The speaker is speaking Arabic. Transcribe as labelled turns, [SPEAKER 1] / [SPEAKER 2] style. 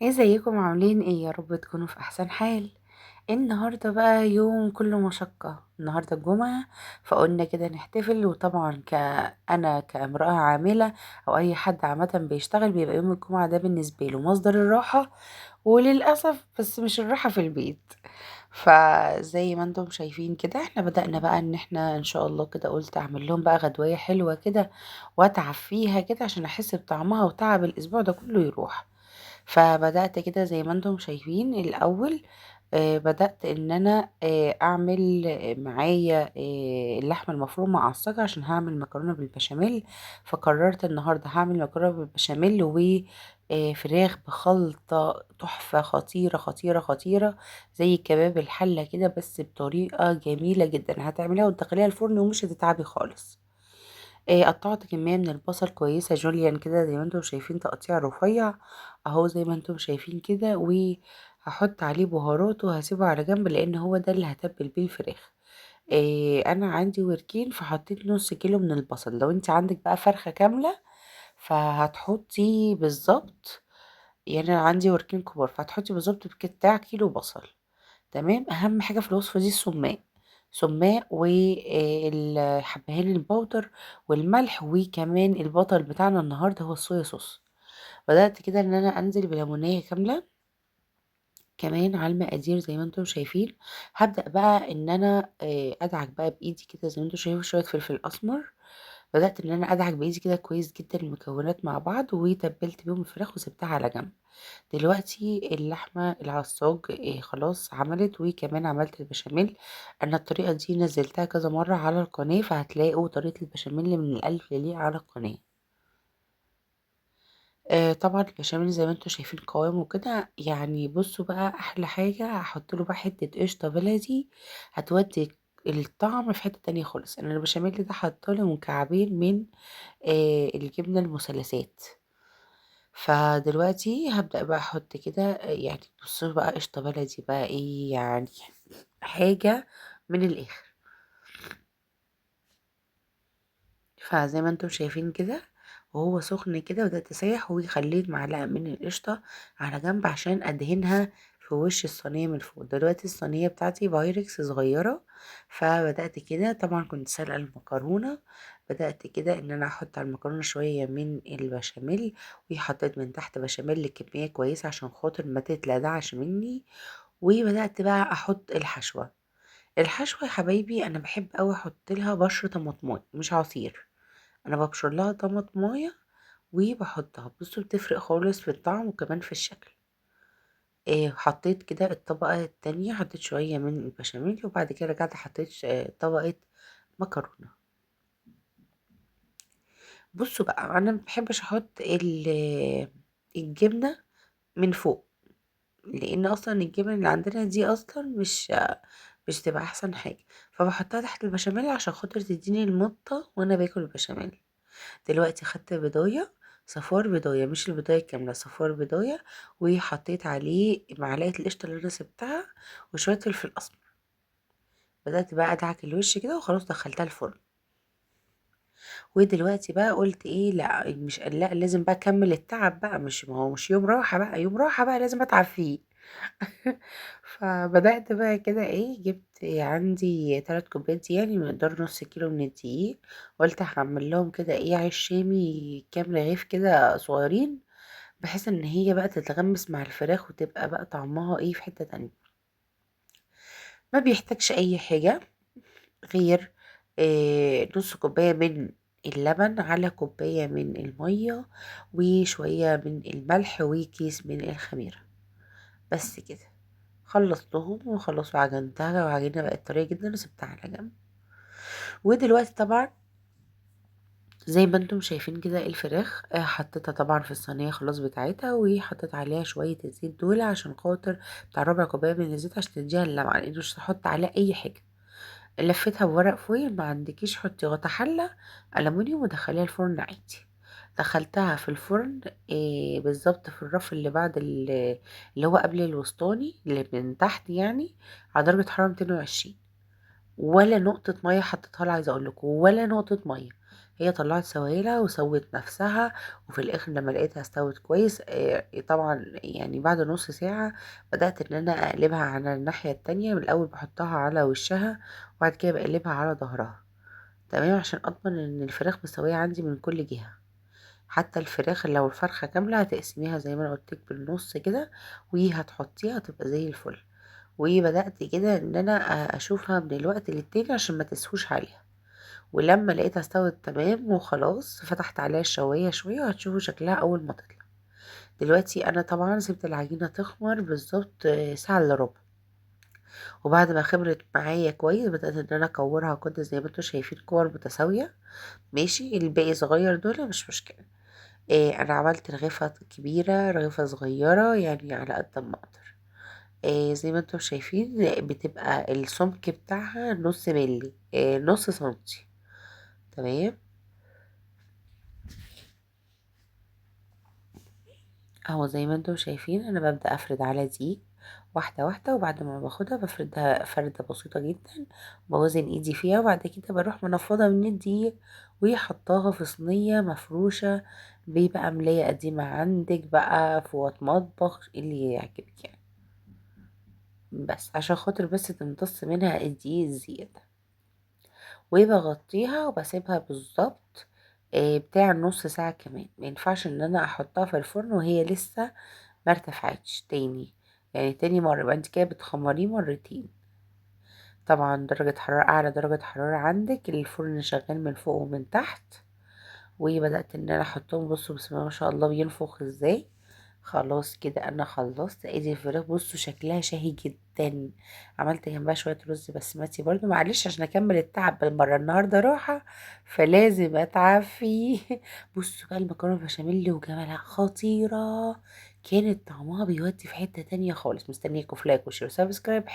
[SPEAKER 1] ازيكم عاملين ايه؟ يا رب تكونوا في احسن حال. النهارده بقى يوم كله مشقة، النهارده الجمعة. فقلنا كده نحتفل، وطبعا انا كامرأة عاملة او اي حد عامة بيشتغل بيبقى يوم الجمعة ده بالنسبة له مصدر الراحة. وللأسف بس مش الراحة في البيت. فزي ما انتم شايفين كده احنا بدأنا بقى ان احنا ان شاء الله كده، قلت اعمل لهم بقى غدوية حلوة كده واتعب فيها كده عشان احس بطعمها، وتعب الاسبوع ده كله يروح. فبدأت كده زي ما انتم شايفين الأول. بدأت إن أنا أعمل معايا اللحمة المفرومة معصجة عشان هعمل مكرونة بالبشاميل. فقررت النهاردة هعمل مكرونة بالبشاميل وفراخ بخلطة تحفة، خطيرة خطيرة خطيرة، زي كباب الحلة كده بس بطريقة جميلة جدا. هتعمليها وتدخليها الفرن ومش هتتعبي خالص. قطعت كمية من البصل كويسة جوليان كده زي ما انتم شايفين، تقطيع رفيع اهو زي ما انتم شايفين كده. وهحط عليه بهارات وهسيبه على جنب لان هو ده اللي هتبل بيه الفراخ. انا عندي وركين فحطيت نص كيلو من البصل. لو انت عندك بقى فرخة كاملة فهتحطي بالظبط، يعني انا عندي وركين كبار فهتحطي بالظبط بتاع كيلو بصل. تمام. اهم حاجه في الوصفه دي السماق، سماق والحبهان البودر والملح، وكمان البطل بتاعنا النهارده هو الصويا صوص. بدأت كده ان انا انزل بليمونية كاملة كمان على المقادير زي ما انتم شايفين. هبدأ بقى ان انا ادعك بقى بايدي كده زي ما انتم شايفين شوية فلفل اسمر. بدأت ان انا ادعك بايدي كده كويس جدا المكونات مع بعض، وتبلت بيهم الفراخ وسبتها على جنب. دلوقتي اللحمة العصاج خلاص عملت، وكمان عملت البشاميل. انا الطريقة دي نزلتها كذا مرة على القناة، فهتلاقوا طريقة البشاميل من الألف للياء على القناة. طبعا البشاميل زي ما انتوا شايفين قوامه كده. يعني بصوا بقى، احلى حاجة هحط له بقى حتة قشطة بلدي هتودي الطعم في حتة تانية خالص. انا البشاميل ده حاطه له مكعبين من الجبنة المثلثات. فدلوقتي هبدأ بقى احط كده يعني بصوا بقى قشطة بلدي بقى ايه يعني، حاجة من الاخر. فزي ما انتم شايفين كده وهو سخن كده بدأت اسيح، وخليت معلقة من القشطة على جنب عشان ادهنها في وش الصينية من فوق. دلوقتي الصينية بتاعتي بايركس صغيرة. فبدأت كده، طبعا كنت سلقة المكرونة، بدأت كده ان انا احط على المكرونة شوية من البشاميل، وحطيت من تحت بشاميل كمية كويسة عشان خاطر ما تتلدعش مني. وبدأت بقى احط الحشوة. الحشوة يا حبايبي انا بحب اوي احط لها بشر طماطمايه مش عصير. انا ببشر لها طماطمايه وبحطها، بصوا بتفرق خالص في الطعم وكمان في الشكل. حطيت كده الطبقة التانية، حطيت شوية من البشاميل وبعد كده رجعت حطيت طبقة مكرونة. بصوا بقى انا مبحبش احط الجبنة من فوق، لان اصلا الجبنة اللي عندنا دي اصلا مش تبقى احسن حاجة. فبحطها تحت البشاميل عشان خاطر تديني المطة وانا باكل البشاميل. دلوقتي خدت بضاية، صفار بضاية مش البضاية الكاملة، صفار بضاية، وحطيت عليه معلقة القشطة اللي انا سبتها وشوية فلفل اسمر. بدأت بقى ادعك الوش كده وخلاص دخلتها الفرن. ودلوقتي بقى قلت ايه، لا مش لا لازم بقى اكمل التعب بقى، مش ما هو مش يوم راحة بقى، يوم راحة بقى لازم اتعب فيه. فبدأت بقى كده ايه، جبت عندي 3 كوبايات يعني مقدار نص كيلو من الدقيق. قلت هعمل لهم كده ايه عيش شامي كام رغيف كده صغيرين، بحيث ان هي بقى تتغمس مع الفراخ وتبقى بقى طعمها ايه في حتة تانية. ما بيحتاجش اي حاجة غير نص كوباية من اللبن على كوباية من المية وشوية من الملح وكيس من الخميرة، بس كده. خلصتهم وخلاص وعجنتها، وعجينة بقت طرية جدا وسبتها على جنب. ودلوقتي طبعا زي ما انتم شايفين كده الفراخ حطيتها طبعا في الصينية خلاص بتاعتها، وحطيت عليها شوية الزيت دول عشان خاطر بتاع ربع كوباية من الزيت عشان تديها اللمعة، لان مش هحط عليها اي حاجة. لفيتها بورق فويل، ما عندكيش حطي غطا حلة ألمونيوم ودخليها الفرن عادي. دخلتها في الفرن بالظبط في الرف اللي بعد اللي هو قبل الوسطاني اللي من تحت يعني، على درجة حرارة 220. ولا نقطة مية حطيتها لها، عايزة اقول لكم ولا نقطة مية. هي طلعت سوائلها وسوت نفسها. وفي الاخر لما لقيتها استوت كويس، طبعا يعني بعد نص ساعة بدأت ان انا اقلبها على الناحية التانية. من الاول بحطها على وشها، وبعد كده بقلبها على ظهرها، تمام، عشان اضمن ان الفراخ مستوية عندي من كل جهة. حتى الفراخ لو الفرخة كاملة هتقسميها زي ما انا قلتلك بالنص كده، وهتحطيها تبقى زي الفل. وبدأت كده ان انا اشوفها من الوقت للتاني عشان ما تسهوش عليها. ولما لقيتها استوت تمام وخلاص، فتحت عليها الشواية شوية، وهتشوفوا شكلها اول ما تطلع. دلوقتي انا طبعا سبت العجينة تخمر بالظبط ساعة الا ربع. وبعد ما خمرت معايا كويس، بدأت ان انا اكورها كده زي ما انتوا شايفين، كور متساوية. ماشي، الباقي صغير دول مش مشكلة. انا عملت رغيفة كبيرة رغيفة صغيرة، يعني على قد ما اقدر. زي ما انتم شايفين بتبقى السمك بتاعها نص ملي، نص سنتي، تمام. اهو زي ما انتم شايفين انا ببدأ افرد على دي واحدة واحدة، وبعد ما باخدها بفردها فردة بسيطة جدا، بوزن ايدي فيها، وبعد كده بروح منفضة من الدقيق وحطاها في صينية مفروشة. بيبقى ملاية قديمة عندك بقى، فوط مطبخ اللي يعجبك يعني، بس عشان خاطر بس تمتص منها الدقيق الزيادة. وبغطيها وبسيبها بالظبط بتاع نص ساعة كمان. ما ينفعش ان انا احطها في الفرن وهي لسه ما ارتفعتش تاني، يعني تاني مرة يبقى انت كده بتخمريه مرتين. طبعا درجة حرارة، اعلى درجة حرارة عندك، الفرن شغال من فوق ومن تحت. وبدأت ان انا احطهم، بصوا بسم الله ما شاء الله بينفخ ازاي. خلاص كده انا خلصت. ادي الفراخ بصوا شكلها شهي جدا. عملت جنبها شويه رز بسمتي برضو، معلش عشان اكمل التعب بالمره، النهارده راحه فلازم اتعب فيه. بصوا بقى المكرونه بشاميل وجمالها خطيره، كانت طعمها بيودي في حته تانية خالص. مستنياكم في لايك وشير وسبسكرايب.